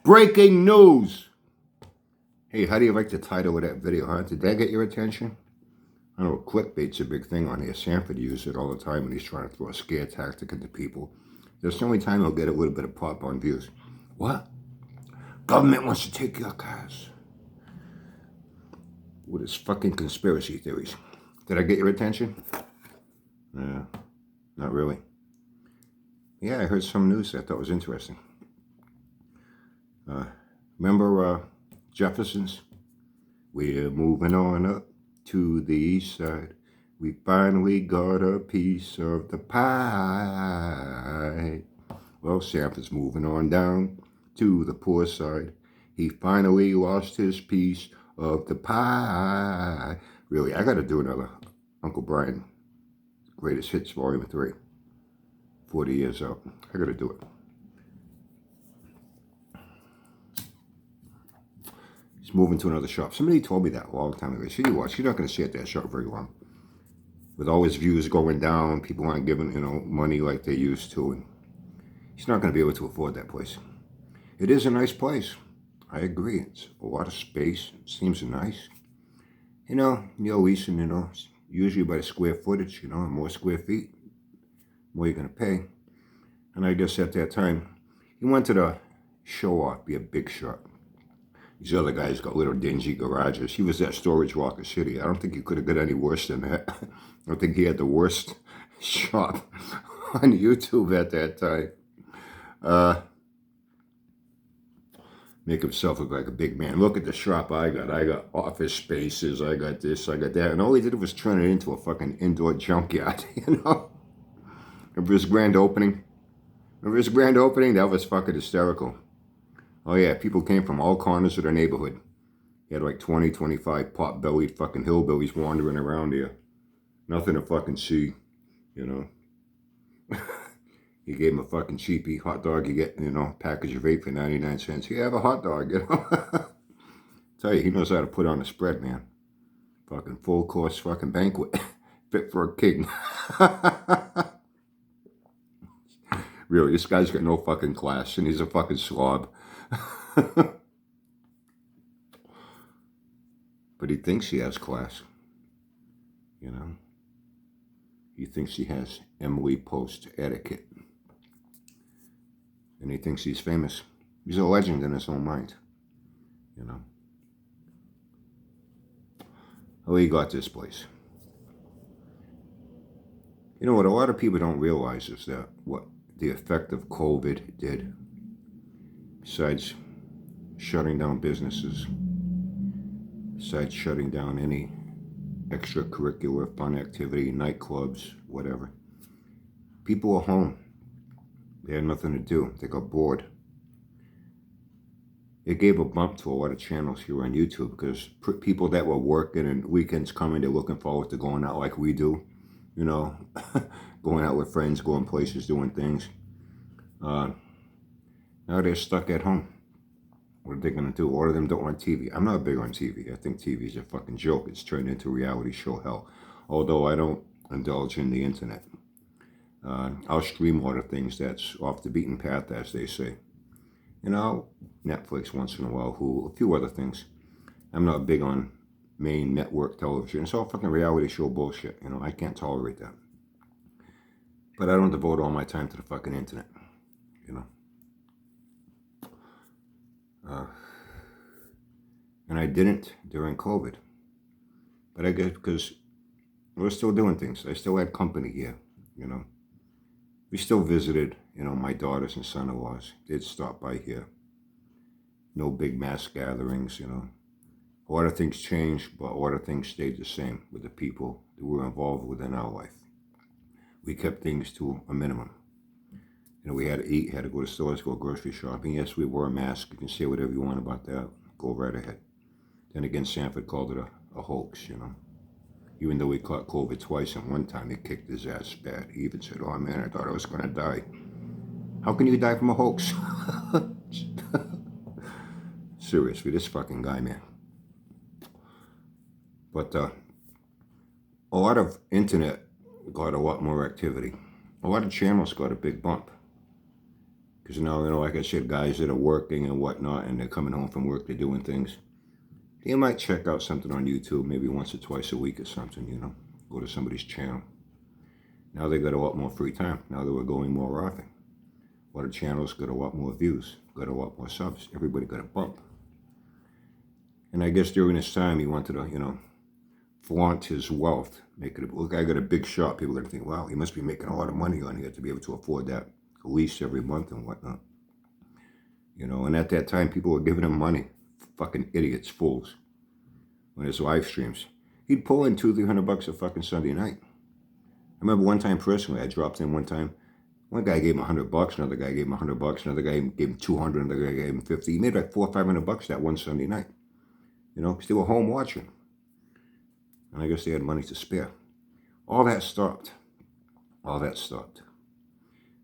Breaking news! Hey, how do you like the title of that video, huh? Did that get your attention? I know clickbait's a big thing on here. Sanford uses it all the time when he's trying to throw a scare tactic into people. That's the only time he'll get a little bit of pop on views. What? Government wants to take your cars. With his fucking conspiracy theories. Did I get your attention? Not really. Yeah, I heard some news that I thought was interesting. Remember Jefferson's? We're moving on up to the east side. We finally got a piece of the pie. Well, Sanford's moving on down to the poor side. He finally lost his piece of the pie. Really, I got to do another Uncle Brian Greatest Hits Volume 3. 40 years out. I got to do it. He's moving to another shop. Somebody told me that a long time ago. They said, you watch, you're not going to stay at that shop very long. With all his views going down, people aren't giving, money like they used to. And he's not going to be able to afford that place. It is a nice place. I agree. It's a lot of space. It seems nice. You're leasing, usually by the square footage, more square feet, more you're going to pay. And I guess at that time, he wanted to show off, be a big shot. These other guys got little dingy garages. He was at Storage Walker City. I don't think he could have got any worse than that. I don't think he had the worst shop on YouTube at that time. Make himself look like a big man. Look at the shop I got. I got office spaces. I got this. I got that. And all he did was turn it into a fucking indoor junkyard, Remember his grand opening? That was fucking hysterical. Oh yeah, people came from all corners of the neighborhood. He had like 20, 25 pot-bellied fucking hillbillies wandering around here. Nothing to fucking see, He gave him a fucking cheapy hot dog. You get, package of 8 for 99 cents. You have a hot dog, Tell you, he knows how to put on a spread, man. Fucking full course fucking banquet. Fit for a king. Really, this guy's got no fucking class, and he's a fucking slob. But he thinks he has class. He thinks he has Emily Post etiquette. And he thinks he's famous. He's a legend in his own mind. Oh, he got this place. What a lot of people don't realize is that what the effect of COVID did, besides shutting down businesses, besides shutting down any extracurricular fun activity, nightclubs, whatever. People were home. They had nothing to do. They got bored. It gave a bump to a lot of channels here on YouTube because people that were working and weekends coming, they're looking forward to going out like we do. Going out with friends, going places, doing things. Now they're stuck at home. What are they going to do? A lot of them don't want TV. I'm not big on TV. I think TV is a fucking joke. It's turned into reality show hell. Although I don't indulge in the internet. I'll stream a lot of things that's off the beaten path, as they say. Netflix once in a while, Hulu, a few other things. I'm not big on main network television. It's all fucking reality show bullshit. I can't tolerate that. But I don't devote all my time to the fucking internet. And I didn't during COVID. But I guess because we're still doing things. I still had company here, We still visited, my daughters and son-in-laws. Did stop by here. No big mass gatherings, A lot of things changed, but a lot of things stayed the same with the people that were involved within our life. We kept things to a minimum. We had to eat, had to go to stores, go grocery shopping. Yes, we wore a mask. You can say whatever you want about that. Go right ahead. Then again, Sanford called it a hoax, Even though he caught COVID twice, and one time he kicked his ass bad. He even said, oh man, I thought I was going to die. How can you die from a hoax? Seriously, this fucking guy, man. But a lot of internet got a lot more activity. A lot of channels got a big bump. Because now, like I said, guys that are working and whatnot, and they're coming home from work, they're doing things. They might check out something on YouTube maybe once or twice a week or something, go to somebody's channel. Now they got a lot more free time. Now they were going more often. A lot of channels got a lot more views, got a lot more subs. Everybody got a bump. And I guess during this time, he wanted to, flaunt his wealth. Make it, look, I got a big shop. People are going to think, wow, he must be making a lot of money on it to be able to afford that lease every month and whatnot. And at that time, people were giving him money. Fucking idiots, fools. On his live streams. He'd pull in $200-300 a fucking Sunday night. I remember one time personally, I dropped in one time. One guy gave him $100, another guy gave him $100, another guy gave him $200, another guy gave him $50. He made like $400 or $500 that one Sunday night. Because they were home watching. And I guess they had money to spare. All that stopped. All that stopped.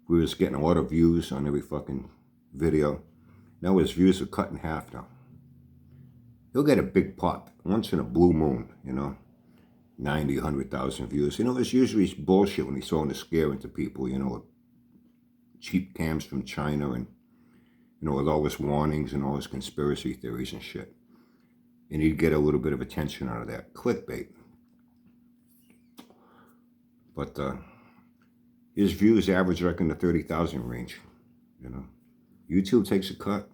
We was getting a lot of views on every fucking video. Now his views are cut in half now. He'll get a big pop once in a blue moon, 90, 100,000 views. It's usually bullshit when he's throwing a scare into people, with cheap cams from China and, with all his warnings and all his conspiracy theories and shit. And he'd get a little bit of attention out of that. Clickbait. But his views average like in the 30,000 range, YouTube takes a cut.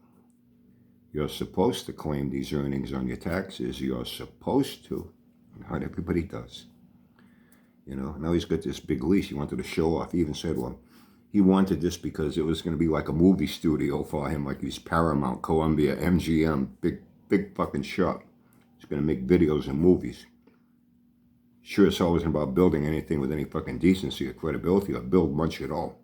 You're supposed to claim these earnings on your taxes. You're supposed to. Not everybody does. Now he's got this big lease. He wanted to show off. He even said, well, he wanted this because it was going to be like a movie studio for him, like he's Paramount, Columbia, MGM, big fucking shop. He's going to make videos and movies. Sure as hell wasn't about building anything with any fucking decency or credibility or build much at all.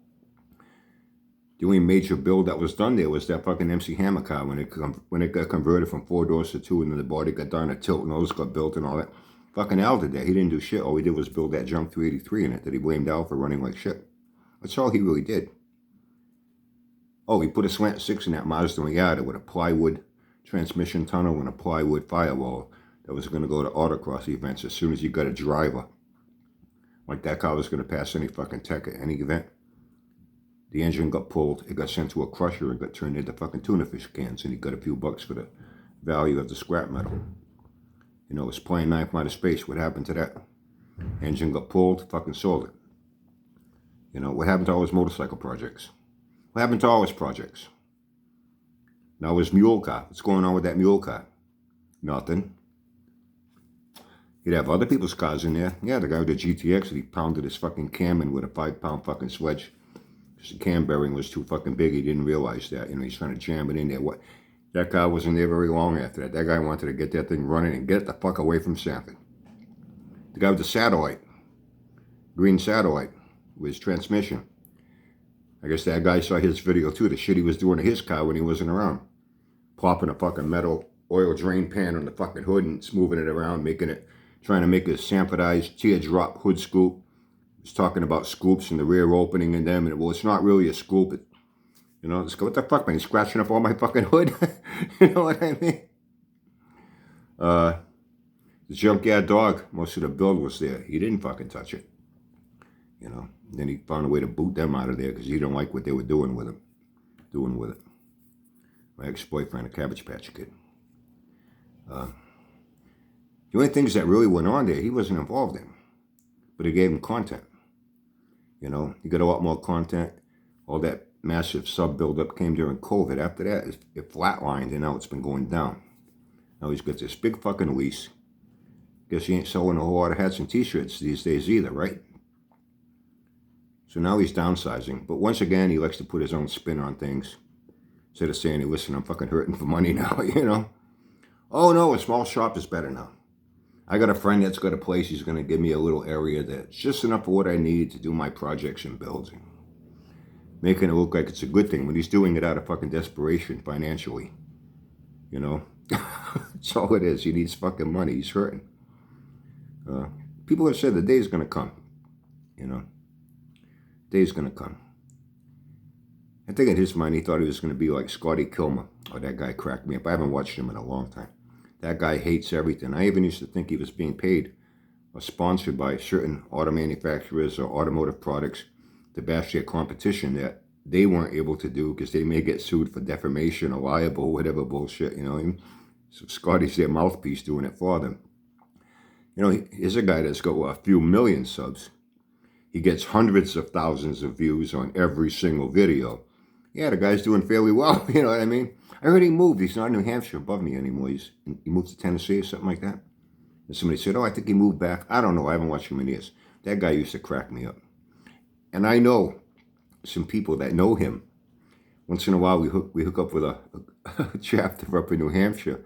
The only major build that was done there was that fucking MC Hammer car when it got converted from 4 doors to 2, and then the body got done, a tilt nose got built and all that. Fucking Al did that. He didn't do shit. All he did was build that junk 383 in it that he blamed Al for running like shit. That's all he really did. Oh, he put a slant 6 in that Mazda Miata with a plywood transmission tunnel and a plywood firewall that was going to go to autocross events as soon as you got a driver. Like that car was going to pass any fucking tech at any event. The engine got pulled, it got sent to a crusher and got turned into fucking tuna fish cans, and he got a few bucks for the value of the scrap metal. It's playing knife out of space. What happened to that? Engine got pulled, fucking sold it. What happened to all his motorcycle projects? What happened to all his projects? Now his mule car. What's going on with that mule car? Nothing. He'd have other people's cars in there. Yeah, the guy with the GTX, he pounded his fucking cam in with a 5-pound fucking sledge. The cam bearing was too fucking big. He didn't realize that. He's trying to jam it in there. That guy wasn't there very long after that. That guy wanted to get that thing running and get it the fuck away from Sanford. The guy with the satellite, green satellite, with his transmission. I guess that guy saw his video too. The shit he was doing to his car when he wasn't around. Plopping a fucking metal oil drain pan on the fucking hood and moving it around, trying to make a Sanfordized teardrop hood scoop. He's talking about scoops and the rear opening in them, and well, it's not really a scoop. Just go, what the fuck, man? He's scratching up all my fucking hood. You know what I mean? The junkyard dog, most of the build was there. He didn't fucking touch it. Then he found a way to boot them out of there because he didn't like what they were doing with it. My ex-boyfriend, a Cabbage Patch Kid. The only things that really went on there, he wasn't involved in. But it gave him content. He got a lot more content. All that massive sub buildup came during COVID. After that, it flatlined, and now it's been going down. Now he's got this big fucking lease. Guess he ain't selling a whole lot of hats and t-shirts these days either, right? So now he's downsizing. But once again, he likes to put his own spin on things. Instead of saying, hey, listen, I'm fucking hurting for money now, Oh, no, a small shop is better now. I got a friend that's got a place. He's going to give me a little area that's just enough for what I need to do my projects and builds. Making it look like it's a good thing when he's doing it out of fucking desperation financially. That's all it is. He needs fucking money. He's hurting. People have said the day's going to come. Day's going to come. I think in his mind he thought he was going to be like Scotty Kilmer. Oh, that guy cracked me up. I haven't watched him in a long time. That guy hates everything. I even used to think he was being paid or sponsored by certain auto manufacturers or automotive products to bash their competition that they weren't able to do because they may get sued for defamation or libel, whatever bullshit, you know what I mean? So Scotty's their mouthpiece doing it for them. You know, here's a guy that's got a few million subs. He gets hundreds of thousands of views on every single video. Yeah, the guy's doing fairly well, you know what I mean? I heard he moved. He's not in New Hampshire above me anymore. He moved to Tennessee or something like that. And somebody said, oh, I think he moved back. I don't know. I haven't watched him in years. That guy used to crack me up. And I know some people that know him. Once in a while, we hook up with a chapter up in New Hampshire.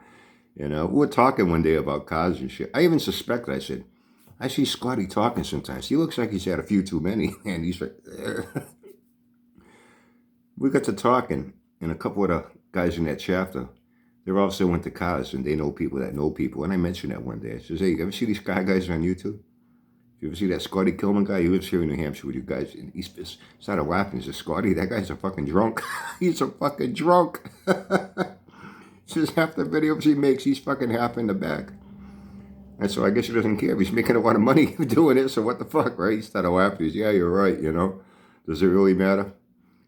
You know, we were talking one day about cars and shit. I even suspect, I said, I see Scotty talking sometimes. He looks like he's had a few too many. And he's like, we got to talking. And a couple of the guys in that chapter, they're also into cars and they know people that know people. And I mentioned that one day. I says, hey, you ever see these car guys on YouTube? You ever see that Scotty Kilman guy? He lives here in New Hampshire with you guys. And he started laughing. He says, Scotty, that guy's a fucking drunk. He's a fucking drunk. He says half the videos he makes, he's fucking half in the back. And so I guess he doesn't care. He's making a lot of money doing it. So what the fuck, right? He started laughing. He's, yeah, you're right, you know. Does it really matter?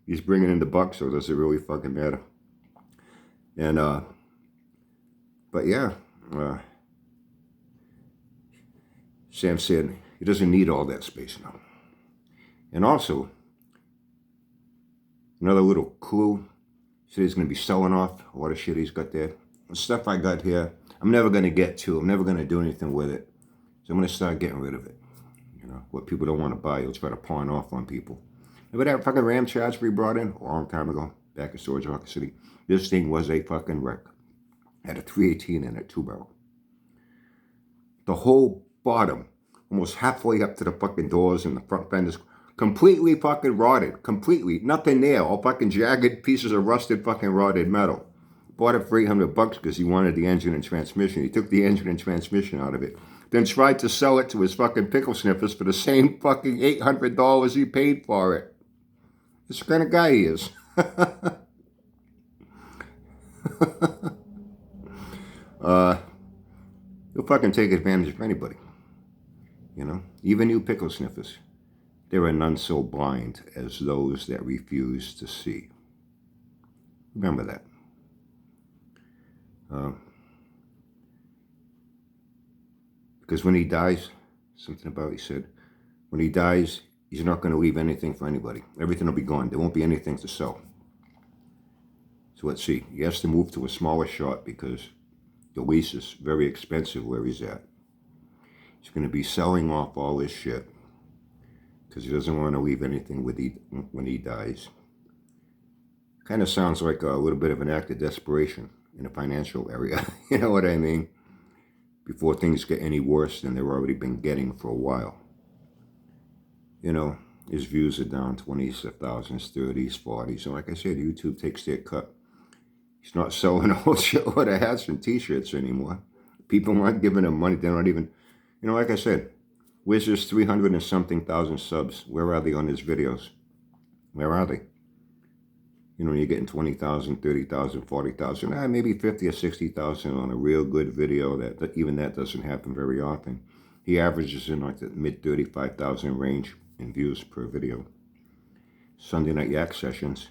He's bringing in the bucks, so does it really fucking matter? And, but yeah, Sam said he doesn't need all that space now. And also, another little clue, he said he's going to be selling off a lot of shit he's got there. The stuff I got here, I'm never going to get to. I'm never going to do anything with it. So I'm going to start getting rid of it. You know, what people don't want to buy, he'll try to pawn off on people. Remember that fucking Ram Charger we brought in a long time ago, back in Storage Rock City? This thing was a fucking wreck. Had a 318 and a 2-barrel. The whole bottom, almost halfway up to the fucking doors and the front fenders, completely fucking rotted. Completely. Nothing there. All fucking jagged pieces of rusted fucking rotted metal. Bought it for $800 because he wanted the engine and transmission. He took the engine and transmission out of it. Then tried to sell it to his fucking pickle sniffers for the same fucking $800 he paid for it. This the kind of guy he is. He'll fucking take advantage of anybody. You know? Even you pickle sniffers. There are none so blind as those that refuse to see. Remember that. Because when he dies, something about, he said, when he dies, he's not going to leave anything for anybody. Everything will be gone. There won't be anything to sell. So let's see. He has to move to a smaller shop because the lease is very expensive where he's at. He's going to be selling off all his shit because he doesn't want to leave anything when he dies. Kind of sounds like a little bit of an act of desperation in a financial area. You know what I mean? Before things get any worse than they've already been getting for a while. You know, his views are down 20s, 1000s, 30s, 40s. And like I said, YouTube takes their cut. He's not selling a whole shitload of hats and t-shirts anymore. People aren't giving him money. They're not even, you know, like I said, where's his 300 and something thousand subs? Where are they on his videos? Where are they? You know, you're getting 20,000, 30,000, 40,000, maybe 50 or 60,000 on a real good video. That even that doesn't happen very often. He averages in like the mid 35,000 range in views per video. Sunday night yak sessions.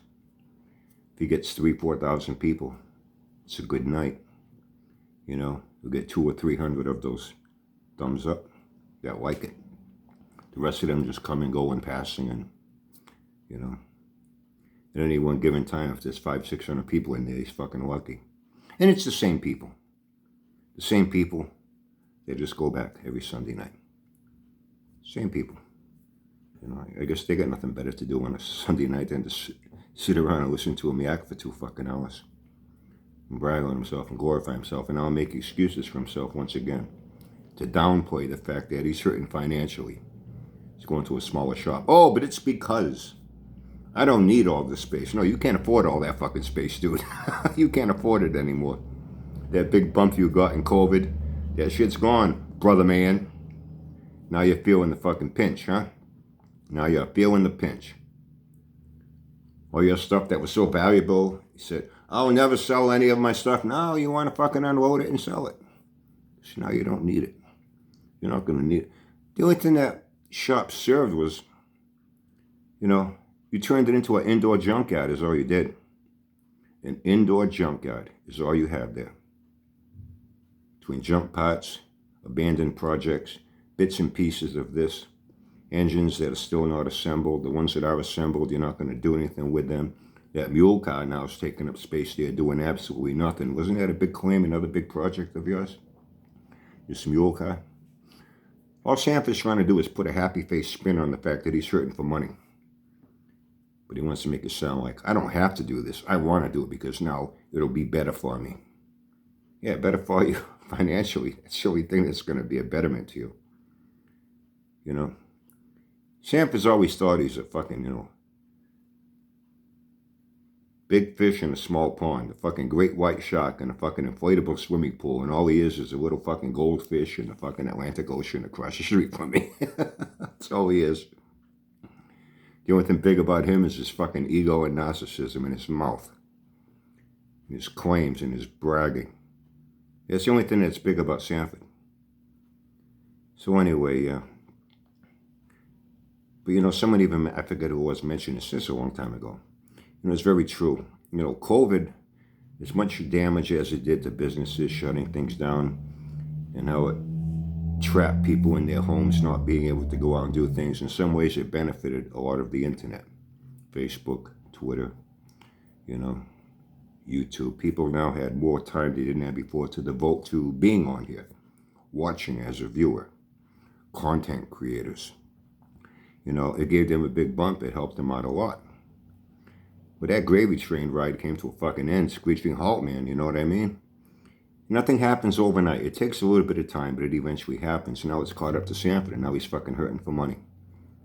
If he gets 3,000-4,000 people, it's a good night. You know, you'll get 200 or 300 of those thumbs up that like it. The rest of them just come and go in passing, and you know. At any one given time, if there's 500-600 people in there, he's fucking lucky. And it's the same people. The same people, they just go back every Sunday night. Same people. You know, I guess they got nothing better to do on a Sunday night than to sit around and listen to him yak for 2 fucking hours. And brag on himself and glorify himself. And now make excuses for himself once again. To downplay the fact that he's hurting financially. He's going to a smaller shop. Oh, but it's because I don't need all this space. No, you can't afford all that fucking space, dude. You can't afford it anymore. That big bump you got in COVID, that shit's gone, brother man. Now you're feeling the fucking pinch, huh? Now you're feeling the pinch. All your stuff that was so valuable, you said, I'll never sell any of my stuff. Now you want to fucking unload it and sell it. So now you don't need it. You're not going to need it. The only thing that shop served was, you know, You turned it into an indoor junkyard is all you did. An indoor junkyard is all you have there. Between junk parts, abandoned projects, bits and pieces of this, engines that are still not assembled, the ones that are assembled, you're not going to do anything with them. That mule car now is taking up space there doing absolutely nothing. Wasn't that a big claim, another big project of yours? This mule car? All Sanford's trying to do is put a happy face spin on the fact that he's hurting for money. But he wants to make it sound like, I don't have to do this. I want to do it because now it'll be better for me. Yeah, better for you financially. That's the only thing that's going to be a betterment to you. You know? Sanford's always thought he's a fucking, big fish in a small pond, a fucking great white shark in a fucking inflatable swimming pool, and all he is a little fucking goldfish in the fucking Atlantic Ocean across the street from me. That's all he is. The only thing big about him is his fucking ego and narcissism in his mouth, and his claims and his bragging. That's the only thing that's big about Sanford. So anyway, but someone even, I forget who was mentioning this a long time ago. It's very true. COVID, as much damage as it did to businesses, shutting things down, and how it trapped people in their homes not being able to go out and do things, in some ways it benefited a lot of the internet. Facebook, Twitter, YouTube. People now had more time they didn't have before to devote to being on here, watching as a viewer, content creators. It gave them a big bump. It helped them out a lot. But that gravy train ride came to a fucking end, screeching halt, man, you know what I mean? Nothing happens overnight. It takes a little bit of time, but it eventually happens. Now it's caught up to Sanford, and now he's fucking hurting for money.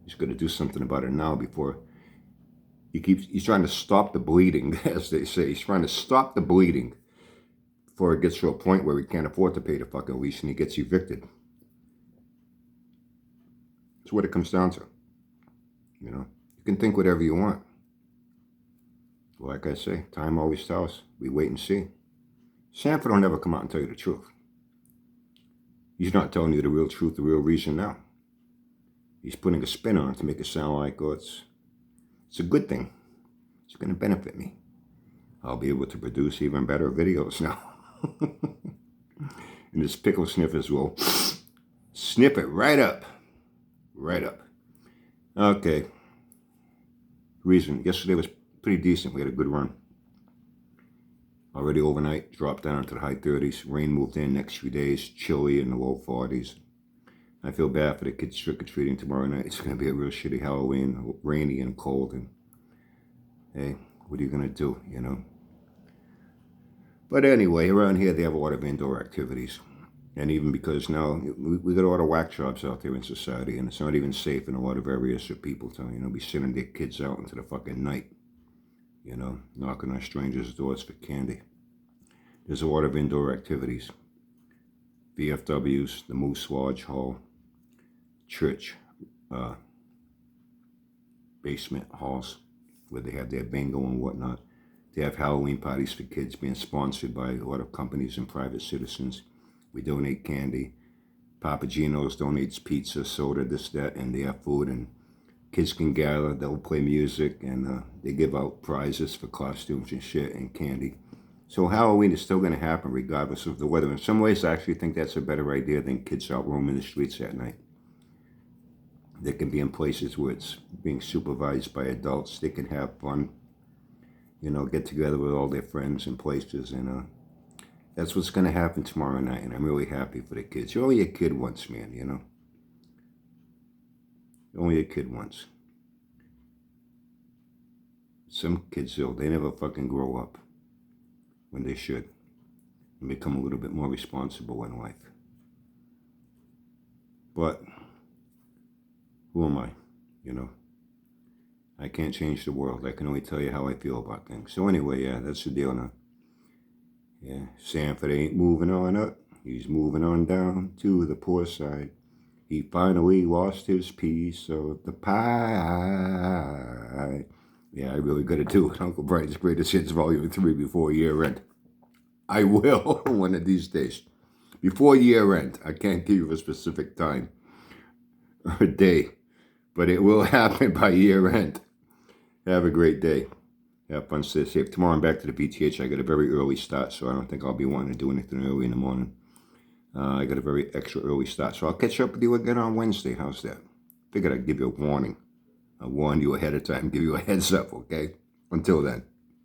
He's got to do something about it now before he's trying to stop the bleeding, as they say. He's trying to stop the bleeding before it gets to a point where he can't afford to pay the fucking lease and he gets evicted. That's what it comes down to. You can think whatever you want. Like I say, time always tells. We wait and see. Sanford will never come out and tell you the truth. He's not telling you the real truth, the real reason now. He's putting a spin on it to make it sound like, it's a good thing. It's going to benefit me. I'll be able to produce even better videos now. And his pickle sniffers will snip it right up. Right up. Okay. Reason. Yesterday was pretty decent. We had a good run. Already overnight, dropped down into the high 30s. Rain moved in next few days. Chilly in the low 40s. I feel bad for the kids trick-or-treating tomorrow night. It's going to be a real shitty Halloween. Rainy and cold. And hey, what are you going to do, But anyway, around here they have a lot of indoor activities. And even because now we got a lot of whack jobs out there in society, and it's not even safe in a lot of areas for people to, be sending their kids out into the fucking night. Knocking on strangers' doors for candy. There's a lot of indoor activities. VFWs, the Moose Lodge Hall, church, basement halls, where they have their bingo and whatnot. They have Halloween parties for kids being sponsored by a lot of companies and private citizens. We donate candy. Papa Gino's donates pizza, soda, this, that, and they have food, and kids can gather, they'll play music, and they give out prizes for costumes and shit and candy. So Halloween is still going to happen regardless of the weather. In some ways, I actually think that's a better idea than kids out roaming the streets at night. They can be in places where it's being supervised by adults. They can have fun, get together with all their friends in places. And that's what's going to happen tomorrow night. And I'm really happy for the kids. You're only a kid once, man, Only a kid once. Some kids, though, they never fucking grow up when they should and become a little bit more responsible in life. But who am I? I can't change the world. I can only tell you how I feel about things. So anyway, yeah, that's the deal now. Yeah, Sanford ain't moving on up. He's moving on down to the poor side. He finally lost his piece of the pie. Yeah, I really got to do it. Uncle Brian's Greatest Hits Volume 3 before year end. I will one of these days. Before year end. I can't give you a specific time or day, but it will happen by year end. Have a great day. Have fun, stay safe. Tomorrow I'm back to the BTH. I got a very early start, so I don't think I'll be wanting to do anything early in the morning. I got a very extra early start, so I'll catch up with you again on Wednesday. How's that? Figured I'd give you a warning. I'll warn you ahead of time, give you a heads up, okay? Until then.